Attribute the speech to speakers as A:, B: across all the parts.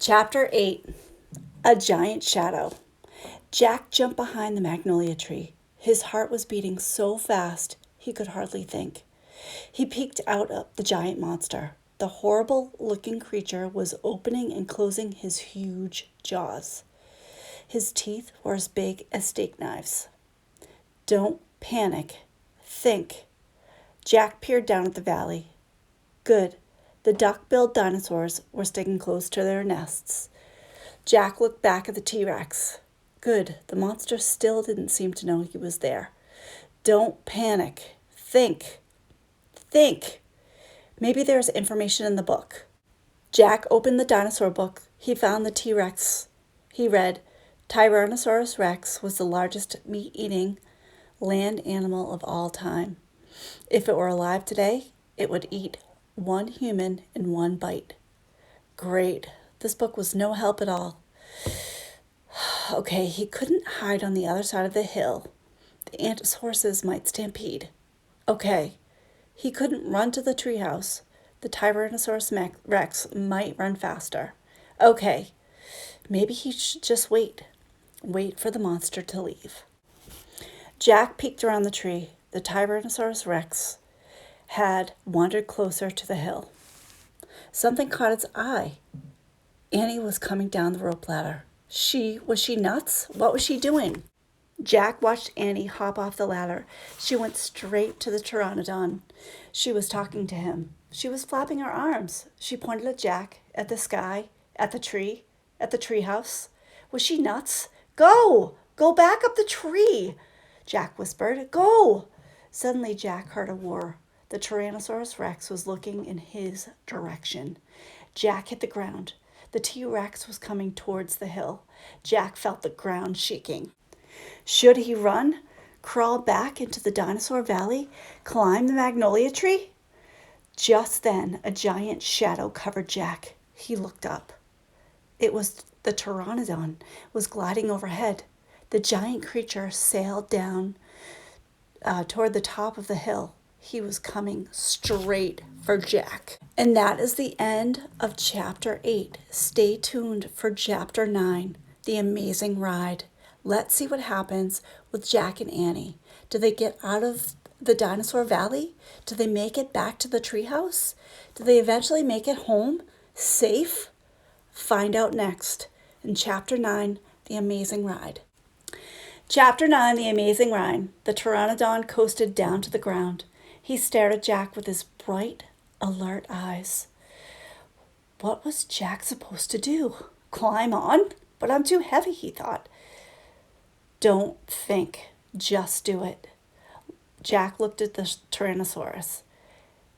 A: Chapter 8. A Giant Shadow. Jack jumped behind the magnolia tree. His heart was beating so fast he could hardly think. He peeked out at the giant monster. The horrible-looking creature was opening and closing his huge jaws. His teeth were as big as steak knives. Don't panic. Think. Jack peered down at the valley. Good. The duck-billed dinosaurs were sticking close to their nests. Jack looked back at the T-Rex. Good. The monster still didn't seem to know he was there. Don't panic. Think. Think. Maybe there's information in the book. Jack opened the dinosaur book. He found the T-Rex. He read, Tyrannosaurus rex was the largest meat-eating land animal of all time. If it were alive today, it would eat one human in one bite. Great. This book was no help at all. Okay, he couldn't hide on the other side of the hill. The Antis horses might stampede. Okay, he couldn't run to the treehouse. The Tyrannosaurus rex might run faster. Okay, maybe he should just wait. Wait for the monster to leave. Jack peeked around the tree. The Tyrannosaurus rex had wandered closer to the hill. Something caught its eye. Annie was coming down the rope ladder. Was she nuts? What was she doing? Jack watched Annie hop off the ladder. She went straight to the pteranodon. She was talking to him. She was flapping her arms. She pointed at Jack, at the sky, at the tree, at the treehouse. Was she nuts? Go! Go back up the tree! Jack whispered. Go! Suddenly Jack heard a roar. The Tyrannosaurus rex was looking in his direction. Jack hit the ground. The T-Rex was coming towards the hill. Jack felt the ground shaking. Should he run? Crawl back into the dinosaur valley? Climb the magnolia tree? Just then, a giant shadow covered Jack. He looked up. It was the pteranodon was gliding overhead. The giant creature sailed down toward the top of the hill. He was coming straight for Jack. And that is the end of Chapter 8. Stay tuned for Chapter 9, The Amazing Ride. Let's see what happens with Jack and Annie. Do they get out of the dinosaur valley? Do they make it back to the treehouse? Do they eventually make it home safe? Find out next in Chapter 9, The Amazing Ride. Chapter 9, The Amazing Ride. The pteranodon coasted down to the ground. He stared at Jack with his bright, alert eyes. What was Jack supposed to do? Climb on? But I'm too heavy, he thought. Don't think. Just do it. Jack looked at the Tyrannosaurus.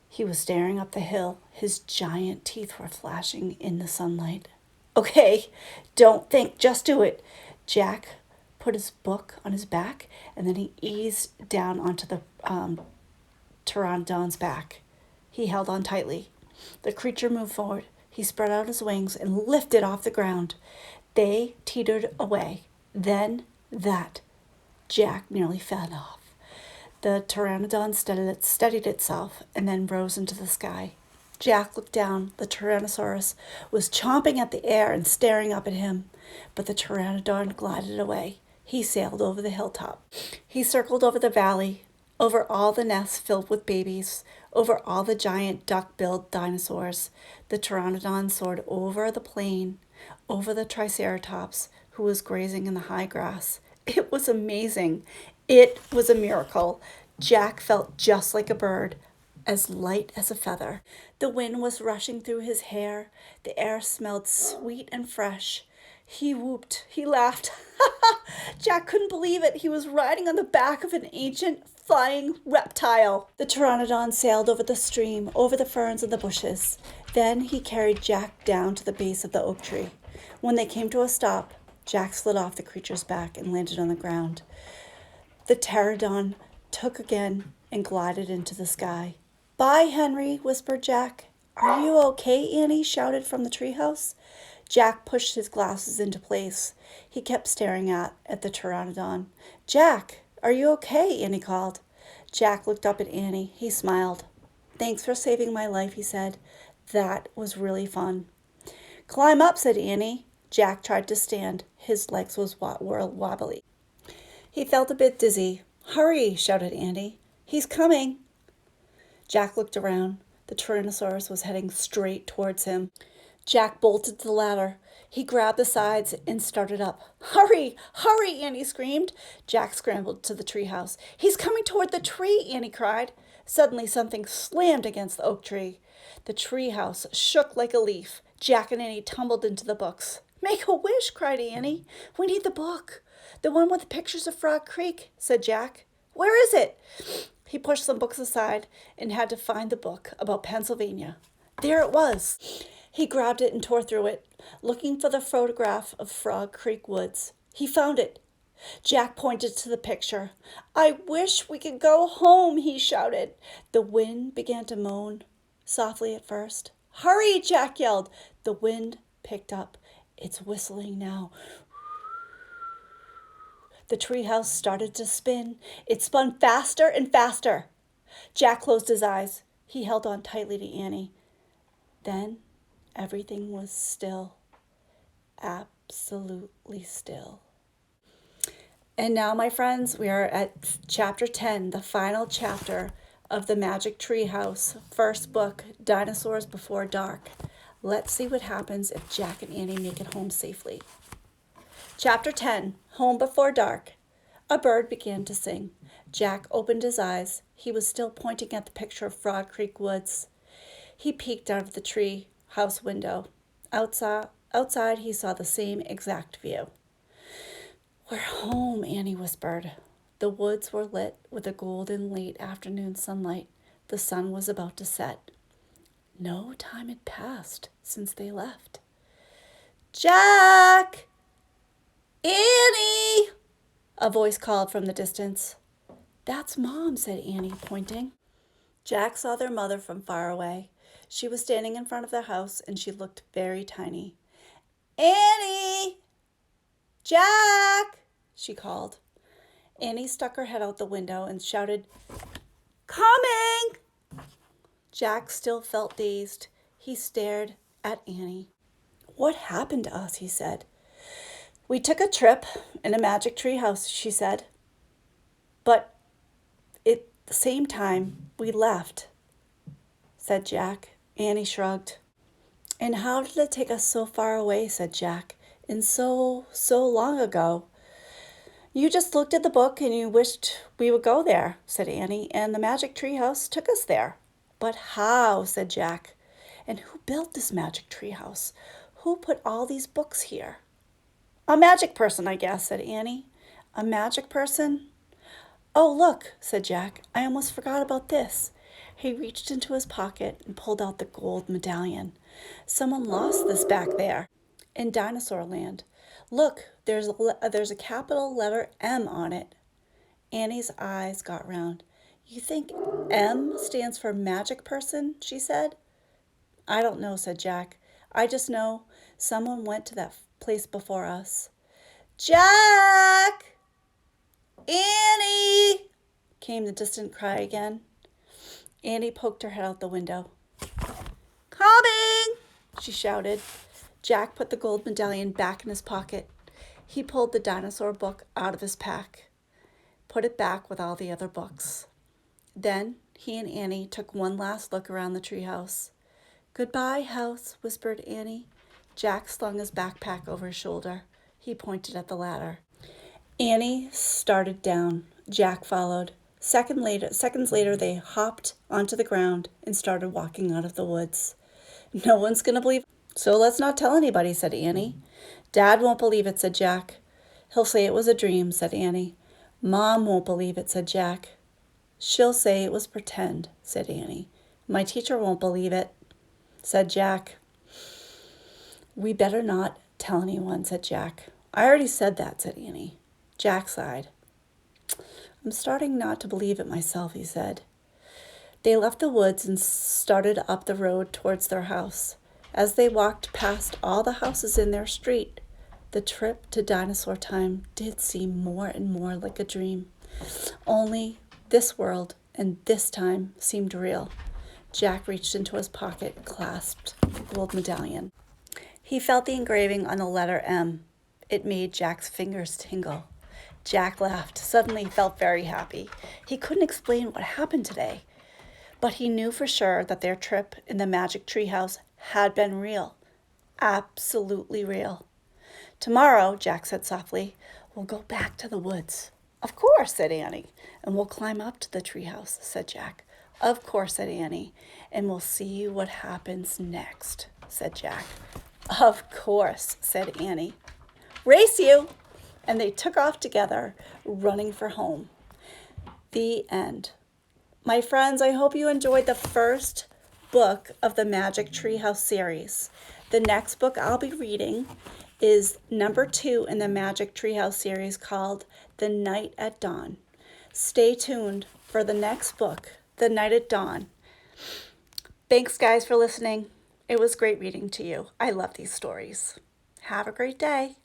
A: He was staring up the hill. His giant teeth were flashing in the sunlight. Okay, don't think. Just do it. Jack put his book on his back, and then he eased down onto the pteranodon's back. He held on tightly. The creature moved forward. He spread out his wings and lifted off the ground. They teetered away. Then Jack nearly fell off. The pteranodon steadied itself and then rose into the sky. Jack looked down. The Tyrannosaurus was chomping at the air and staring up at him, but the pteranodon glided away. He sailed over the hilltop. He circled over the valley, over all the nests filled with babies, over all the giant duck-billed dinosaurs. The pteranodon soared over the plain, over the triceratops, who was grazing in the high grass. It was amazing. It was a miracle. Jack felt just like a bird, as light as a feather. The wind was rushing through his hair. The air smelled sweet and fresh. He whooped. He laughed. Jack couldn't believe it. He was riding on the back of an ancient flying reptile. The pteranodon sailed over the stream, over the ferns and the bushes. Then he carried Jack down to the base of the oak tree. When they came to a stop, Jack slid off the creature's back and landed on the ground. The pteranodon took again and glided into the sky. Bye, Henry, whispered Jack. Are you okay, Annie? Shouted from the treehouse. Jack pushed his glasses into place. He kept staring at the pteranodon. Jack, are you okay? Annie called. Jack looked up at Annie. He smiled. Thanks for saving my life, he said. That was really fun. Climb up, said Annie. Jack tried to stand. His legs were wobbly. He felt a bit dizzy. Hurry, shouted Annie. He's coming. Jack looked around. The Tyrannosaurus was heading straight towards him. Jack bolted to the ladder. He grabbed the sides and started up. Hurry, hurry, Annie screamed. Jack scrambled to the treehouse. He's coming toward the tree, Annie cried. Suddenly something slammed against the oak tree. The treehouse shook like a leaf. Jack and Annie tumbled into the books. Make a wish, cried Annie. We need the book. The one with the pictures of Frog Creek, said Jack. Where is it? He pushed some books aside and had to find the book about Pennsylvania. There it was. He grabbed it and tore through it, looking for the photograph of Frog Creek woods. He found it. Jack pointed to the picture. I wish we could go home, he shouted. The wind began to moan, softly at first. Hurry, Jack yelled. The wind picked up. It's whistling now. The treehouse started to spin. It spun faster and faster. Jack closed his eyes. He held on tightly to Annie. Then everything was still, absolutely still. And now, my friends, we are at chapter 10, the final chapter of the Magic Treehouse, first book, Dinosaurs Before Dark. Let's see what happens if Jack and Annie make it home safely. Chapter 10, Home Before Dark. A bird began to sing. Jack opened his eyes. He was still pointing at the picture of Frog Creek woods. He peeked out of the tree house window. Outside, he saw the same exact view. We're home, Annie whispered. The woods were lit with a golden late afternoon sunlight. The sun was about to set. No time had passed since they left. Jack! Annie! A voice called from the distance. That's Mom, said Annie, pointing. Jack saw their mother from far away. She was standing in front of their house, and she looked very tiny. Annie! Jack! She called. Annie stuck her head out the window and shouted, Coming! Jack still felt dazed. He stared at Annie. What happened to us, he said. We took a trip in a magic treehouse, she said. But at the same time, we left, said Jack. Annie shrugged. And how did it take us so far away, said Jack, and so long ago? You just looked at the book and you wished we would go there, said Annie, and the magic treehouse took us there. But how, said Jack. And who built this magic treehouse? Who put all these books here? A magic person, I guess, said Annie. A magic person? Oh, look, said Jack. I almost forgot about this. He reached into his pocket and pulled out the gold medallion. Someone lost this back there in Dinosaur Land. Look, there's a capital letter M on it. Annie's eyes got round. You think M stands for magic person, she said. I don't know, said Jack. I just know someone went to that place before us. Jack! Annie! Came the distant cry again. Annie poked her head out the window. Coming! She shouted. Jack put the gold medallion back in his pocket. He pulled the dinosaur book out of his pack, put it back with all the other books. Then he and Annie took one last look around the treehouse. Goodbye, house, whispered Annie. Jack slung his backpack over his shoulder. He pointed at the ladder. Annie started down. Jack followed. Seconds later, they hopped onto the ground and started walking out of the woods. No one's going to believe it, so let's not tell anybody, said Annie. Dad won't believe it, said Jack. He'll say it was a dream, said Annie. Mom won't believe it, said Jack. She'll say it was pretend, said Annie. My teacher won't believe it, said Jack. We better not tell anyone, said Jack. I already said that, said Annie. Jack sighed. I'm starting not to believe it myself, he said. They left the woods and started up the road towards their house. As they walked past all the houses in their street, the trip to Dinosaur Time did seem more and more like a dream. Only this world and this time seemed real. Jack reached into his pocket and clasped the gold medallion. He felt the engraving on the letter M. It made Jack's fingers tingle. Jack laughed. Suddenly he felt very happy. He couldn't explain what happened today, but he knew for sure that their trip in the magic treehouse had been real. Absolutely real. Tomorrow, Jack said softly, we'll go back to the woods. Of course, said Annie. And we'll climb up to the treehouse, said Jack. Of course, said Annie. And we'll see what happens next, said Jack. Of course, said Annie. Race you! And they took off together, running for home. The end. My friends, I hope you enjoyed the first book of the Magic Treehouse series. The next book I'll be reading is number 2 in the Magic Treehouse series called The Night at Dawn. Stay tuned for the next book, The Night at Dawn. Thanks, guys, for listening. It was great reading to you. I love these stories. Have a great day.